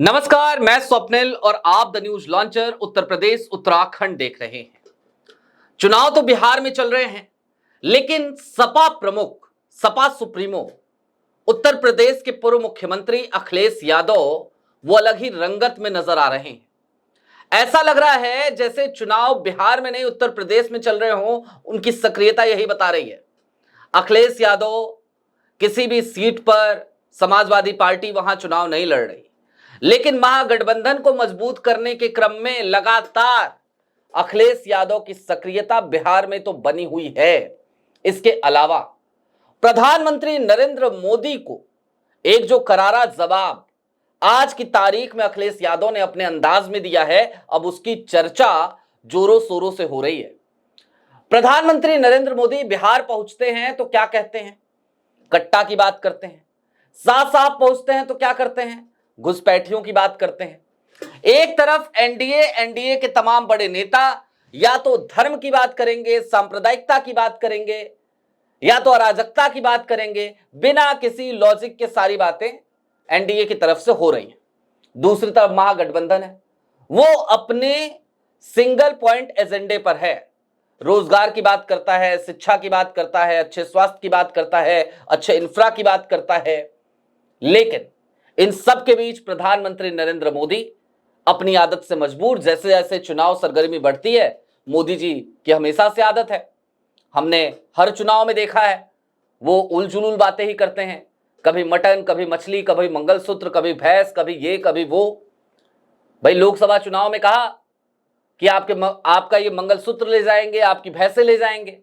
नमस्कार, मैं स्वप्निल और आप the news launcher Uttar Pradesh Uttarakhand देख रहे हैं। चुनाव तो बिहार में चल रहे हैं, लेकिन सपा प्रमुख, सपा सुप्रीमो उत्तर प्रदेश के पूर्व मुख्यमंत्री अखिलेश यादव वो अलग ही रंगत में नजर आ रहे हैं। ऐसा लग रहा है जैसे चुनाव बिहार में नहीं उत्तर प्रदेश में चल रहे हों। उनकी सक्रियता यही बता रही है। अखिलेश यादव किसी भी सीट पर समाजवादी पार्टी वहां चुनाव नहीं लड़ रही, लेकिन महागठबंधन को मजबूत करने के क्रम में लगातार अखिलेश यादव की सक्रियता बिहार में तो बनी हुई है। इसके अलावा प्रधानमंत्री नरेंद्र मोदी को एक जो करारा जवाब आज की तारीख में अखिलेश यादव ने अपने अंदाज में दिया है, अब उसकी चर्चा जोरों शोरों से हो रही है। प्रधानमंत्री नरेंद्र मोदी बिहार पहुंचते हैं तो क्या कहते हैं? कट्टा की बात करते हैं। साफ साफ पहुंचते हैं तो क्या करते हैं? घुसपैठियों की बात करते हैं। एक तरफ एनडीए के तमाम बड़े नेता या तो धर्म की बात करेंगे, सांप्रदायिकता की बात करेंगे, या तो अराजकता की बात करेंगे। बिना किसी लॉजिक के सारी बातें एनडीए की तरफ से हो रही हैं। दूसरी तरफ महागठबंधन है, वो अपने सिंगल पॉइंट एजेंडे पर है। रोजगार की बात करता है, शिक्षा की बात करता है, अच्छे स्वास्थ्य की बात करता है, अच्छे इंफ्रा की बात करता है। लेकिन इन सब के बीच प्रधानमंत्री नरेंद्र मोदी अपनी आदत से मजबूर, जैसे जैसे चुनाव सरगर्मी बढ़ती है, मोदी जी की हमेशा से आदत है, हमने हर चुनाव में देखा है, वो उलझुल बातें ही करते हैं। कभी मटन, कभी मछली, कभी मंगलसूत्र, कभी भैंस, कभी ये कभी वो। भाई लोकसभा चुनाव में कहा कि आपका ये मंगलसूत्र ले जाएंगे, आपकी भैंसें ले जाएंगे।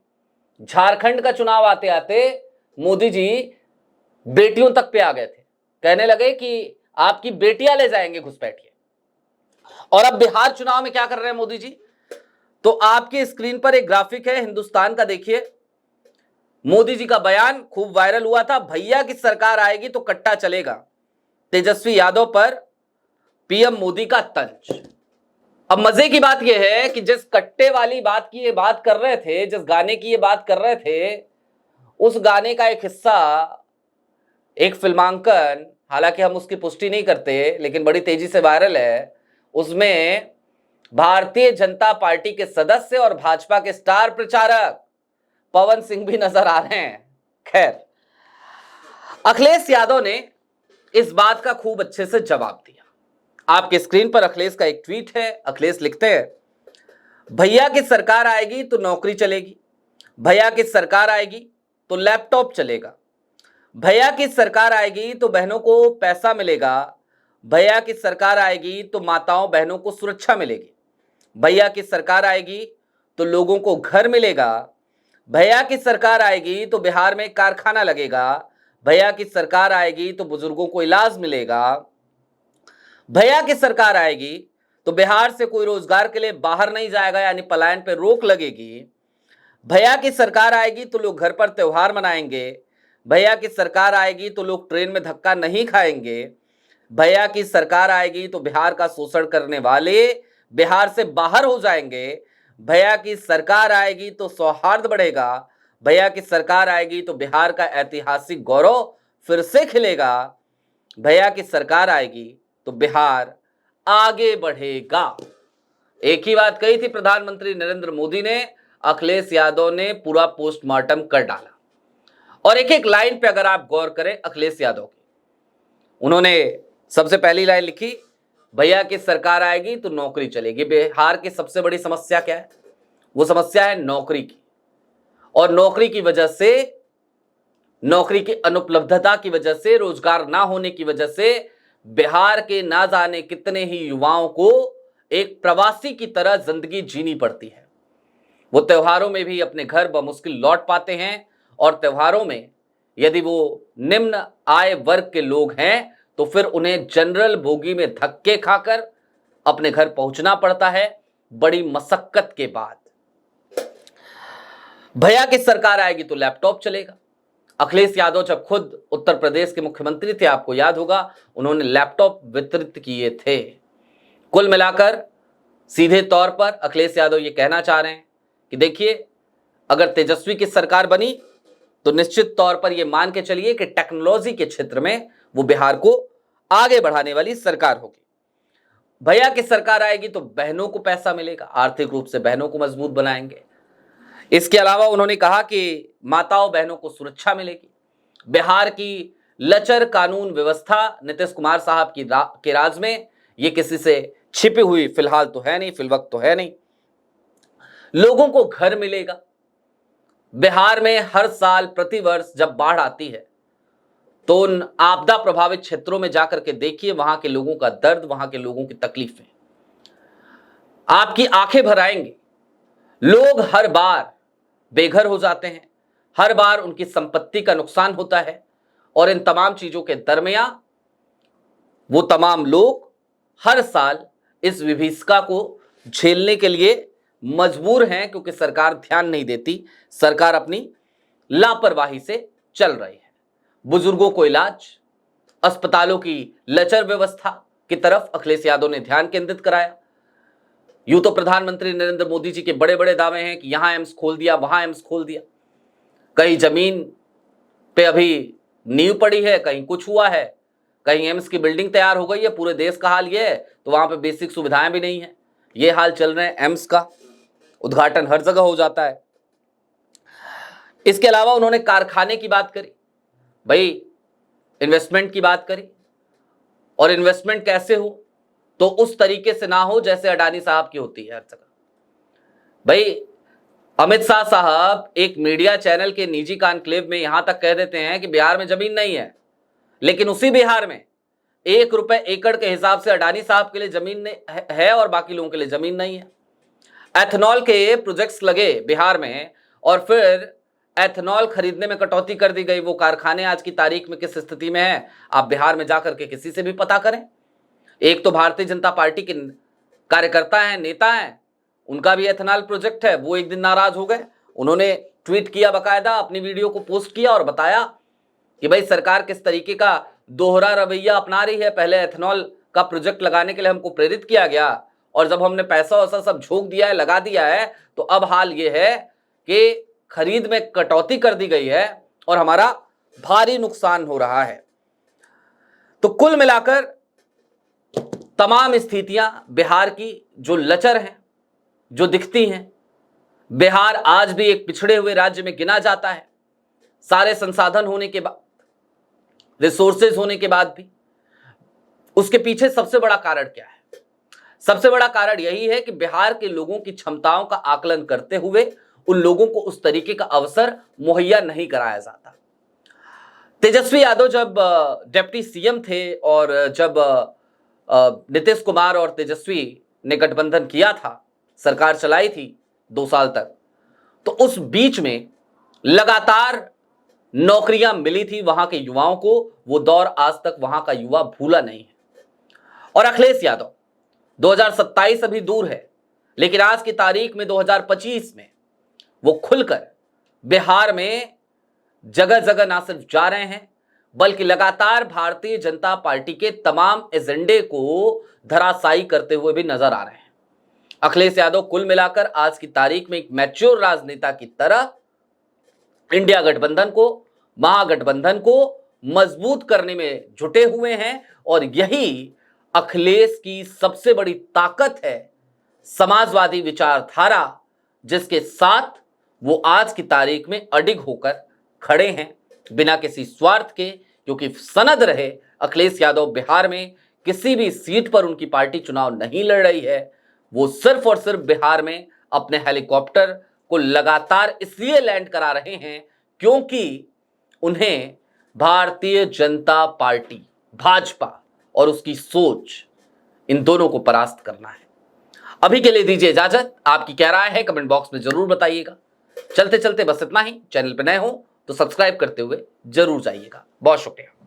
झारखंड का चुनाव आते आते मोदी जी बेटियों तक पे आ गए थे, कहने लगे कि आपकी बेटियां ले जाएंगे घुसपैठिए। और अब बिहार चुनाव में क्या कर रहे हैं मोदी जी? तो आपकी स्क्रीन पर एक ग्राफिक है हिंदुस्तान का, देखिए। मोदी जी का बयान खूब वायरल हुआ था, भैया की सरकार आएगी तो कट्टा चलेगा। तेजस्वी यादव पर पीएम मोदी का तंज। अब मजे की बात यह है कि जिस कट्टे वाली बात की ये बात कर रहे थे, जिस गाने की ये बात कर रहे थे, उस गाने का एक हिस्सा, एक फिल्मांकन, हालांकि हम उसकी पुष्टि नहीं करते, लेकिन बड़ी तेजी से वायरल है। उसमें भारतीय जनता पार्टी के सदस्य और भाजपा के स्टार प्रचारक पवन सिंह भी नजर आ रहे हैं। खैर, अखिलेश यादव ने इस बात का खूब अच्छे से जवाब दिया। आपके स्क्रीन पर अखिलेश का एक ट्वीट है। अखिलेश लिखते हैं, भैया की सरकार आएगी तो नौकरी चलेगी, भैया की सरकार आएगी तो लैपटॉप चलेगा, भैया की सरकार आएगी तो बहनों को पैसा मिलेगा, भैया की सरकार आएगी तो माताओं बहनों को सुरक्षा मिलेगी, भैया की सरकार आएगी तो लोगों को घर मिलेगा, भैया की सरकार आएगी तो बिहार में कारखाना लगेगा, भैया की सरकार आएगी तो बुजुर्गों को इलाज मिलेगा, भैया की सरकार आएगी तो बिहार से कोई रोजगार के लिए बाहर नहीं जाएगा, यानी पलायन पर रोक लगेगी, भैया की सरकार आएगी तो लोग घर पर त्योहार मनाएंगे, भैया की सरकार आएगी तो लोग ट्रेन में धक्का नहीं खाएंगे, भैया की सरकार आएगी तो बिहार का शोषण करने वाले बिहार से बाहर हो जाएंगे, भैया की सरकार आएगी तो सौहार्द बढ़ेगा, भैया की सरकार आएगी तो बिहार का ऐतिहासिक गौरव फिर से खिलेगा, भैया की सरकार आएगी तो बिहार आगे बढ़ेगा। एक ही बात कही थी प्रधानमंत्री नरेंद्र मोदी ने, अखिलेश यादव ने पूरा पोस्टमार्टम कर डाला। और एक एक लाइन पे अगर आप गौर करें अखिलेश यादव की, उन्होंने सबसे पहली लाइन लिखी, भैया की सरकार आएगी तो नौकरी चलेगी। बिहार की सबसे बड़ी समस्या क्या है? वो समस्या है नौकरी की। और नौकरी की वजह से, नौकरी की अनुपलब्धता की वजह से, रोजगार ना होने की वजह से बिहार के ना जाने कितने ही युवाओं को एक प्रवासी की तरह जिंदगी जीनी पड़ती है। वो त्योहारों में भी अपने घर बमुश्किल लौट पाते हैं, और त्योहारों में यदि वो निम्न आय वर्ग के लोग हैं तो फिर उन्हें जनरल बोगी में धक्के खाकर अपने घर पहुंचना पड़ता है, बड़ी मशक्कत के बाद। भैया की सरकार आएगी तो लैपटॉप चलेगा। अखिलेश यादव जब खुद उत्तर प्रदेश के मुख्यमंत्री थे, आपको याद होगा, उन्होंने लैपटॉप वितरित किए थे। कुल मिलाकर सीधे तौर पर अखिलेश यादव ये कहना चाह रहे हैं कि देखिए, अगर तेजस्वी की सरकार बनी तो निश्चित तौर पर यह मान के चलिए कि टेक्नोलॉजी के क्षेत्र में वो बिहार को आगे बढ़ाने वाली सरकार होगी। भैया की सरकार आएगी तो बहनों को पैसा मिलेगा, आर्थिक रूप से बहनों को मजबूत बनाएंगे। इसके अलावा उन्होंने कहा कि माताओं बहनों को सुरक्षा मिलेगी। बिहार की लचर कानून व्यवस्था नीतीश कुमार साहब के राज में ये किसी से छिपी हुई फिलहाल तो है नहीं, फिलवक्त तो है नहीं। लोगों को घर मिलेगा। बिहार में हर साल प्रतिवर्ष जब बाढ़ आती है तो उन आपदा प्रभावित क्षेत्रों में जाकर के देखिए, वहां के लोगों का दर्द, वहां के लोगों की तकलीफें आपकी आंखें भर आएंगी। लोग हर बार बेघर हो जाते हैं, हर बार उनकी संपत्ति का नुकसान होता है और इन तमाम चीजों के दरमियान वो तमाम लोग हर साल इस विभीषिका को झेलने के लिए मजबूर हैं, क्योंकि सरकार ध्यान नहीं देती, सरकार अपनी लापरवाही से चल रही है। बुजुर्गों को इलाज, अस्पतालों की लचर व्यवस्था की तरफ अखिलेश यादव ने ध्यान केंद्रित कराया। यूं तो प्रधानमंत्री नरेंद्र मोदी जी के बड़े बड़े दावे हैं कि यहां एम्स खोल दिया, वहां एम्स खोल दिया। कहीं जमीन पे अभी नींव पड़ी है, कहीं कुछ हुआ है, कहीं एम्स की बिल्डिंग तैयार हो गई है। पूरे देश का हाल यह है तो वहां पे बेसिक सुविधाएं भी नहीं है। ये हाल चल रहे हैं एम्स का, उद्घाटन हर जगह हो जाता है। इसके अलावा उन्होंने कारखाने की बात करी, भाई इन्वेस्टमेंट की बात करी, और इन्वेस्टमेंट कैसे हो तो उस तरीके से ना हो जैसे अडानी साहब की होती है हर जगह। भाई अमित शाह साहब एक मीडिया चैनल के निजी कॉन्क्लेव में यहां तक कह देते हैं कि बिहार में जमीन नहीं है, लेकिन उसी बिहार में 1 रुपए एकड़ के हिसाब से अडानी साहब के लिए जमीन है और बाकी लोगों के लिए जमीन नहीं है। एथेनॉल के प्रोजेक्ट्स लगे बिहार में और फिर एथेनॉल खरीदने में कटौती कर दी गई। वो कारखाने आज की तारीख में किस स्थिति में है आप बिहार में जाकर के किसी से भी पता करें। एक तो भारतीय जनता पार्टी के कार्यकर्ता हैं, नेता हैं, उनका भी एथेनॉल प्रोजेक्ट है। वो एक दिन नाराज हो गए, उन्होंने ट्वीट किया, बकायदा अपनी वीडियो को पोस्ट किया और बताया कि भाई सरकार किस तरीके का दोहरा रवैया अपना रही है। पहले एथेनॉल का प्रोजेक्ट लगाने के लिए हमको प्रेरित किया गया और जब हमने पैसा वैसा सब झोंक दिया है, लगा दिया है, तो अब हाल ये है कि खरीद में कटौती कर दी गई है और हमारा भारी नुकसान हो रहा है। तो कुल मिलाकर तमाम स्थितियां बिहार की जो लचर हैं, जो दिखती हैं, बिहार आज भी एक पिछड़े हुए राज्य में गिना जाता है। सारे संसाधन होने के बाद, रिसोर्सेज होने के बाद भी उसके पीछे सबसे बड़ा कारण क्या है? सबसे बड़ा कारण यही है कि बिहार के लोगों की क्षमताओं का आकलन करते हुए उन लोगों को उस तरीके का अवसर मुहैया नहीं कराया जाता। तेजस्वी यादव जब डिप्टी सीएम थे और जब नीतीश कुमार और तेजस्वी ने गठबंधन किया था, सरकार चलाई थी 2 साल तक, तो उस बीच में लगातार नौकरियां मिली थी वहां के युवाओं को। वो दौर आज तक वहां का युवा भूला नहीं है। और अखिलेश यादव 2027 अभी दूर है, लेकिन आज की तारीख में 2025 में वो खुलकर बिहार में जगह जगह ना सिर्फ जा रहे हैं, बल्कि लगातार भारतीय जनता पार्टी के तमाम एजेंडे को धराशायी करते हुए भी नजर आ रहे हैं। अखिलेश यादव कुल मिलाकर आज की तारीख में एक मैच्योर राजनेता की तरह इंडिया गठबंधन को, महागठबंधन को मजबूत करने में जुटे हुए हैं। और यही अखिलेश की सबसे बड़ी ताकत है, समाजवादी विचारधारा, जिसके साथ वो आज की तारीख में अडिग होकर खड़े हैं बिना किसी स्वार्थ के। क्योंकि सनद रहे अखिलेश यादव बिहार में किसी भी सीट पर उनकी पार्टी चुनाव नहीं लड़ रही है, वो सिर्फ और सिर्फ बिहार में अपने हेलीकॉप्टर को लगातार इसलिए लैंड करा रहे हैं क्योंकि उन्हें भारतीय जनता पार्टी, भाजपा और उसकी सोच, इन दोनों को परास्त करना है। अभी के लिए दीजिए इजाजत। आपकी क्या राय है कमेंट बॉक्स में जरूर बताइएगा। चलते चलते बस इतना ही। चैनल पर नए हो तो सब्सक्राइब करते हुए जरूर जाइएगा। बहुत शुक्रिया।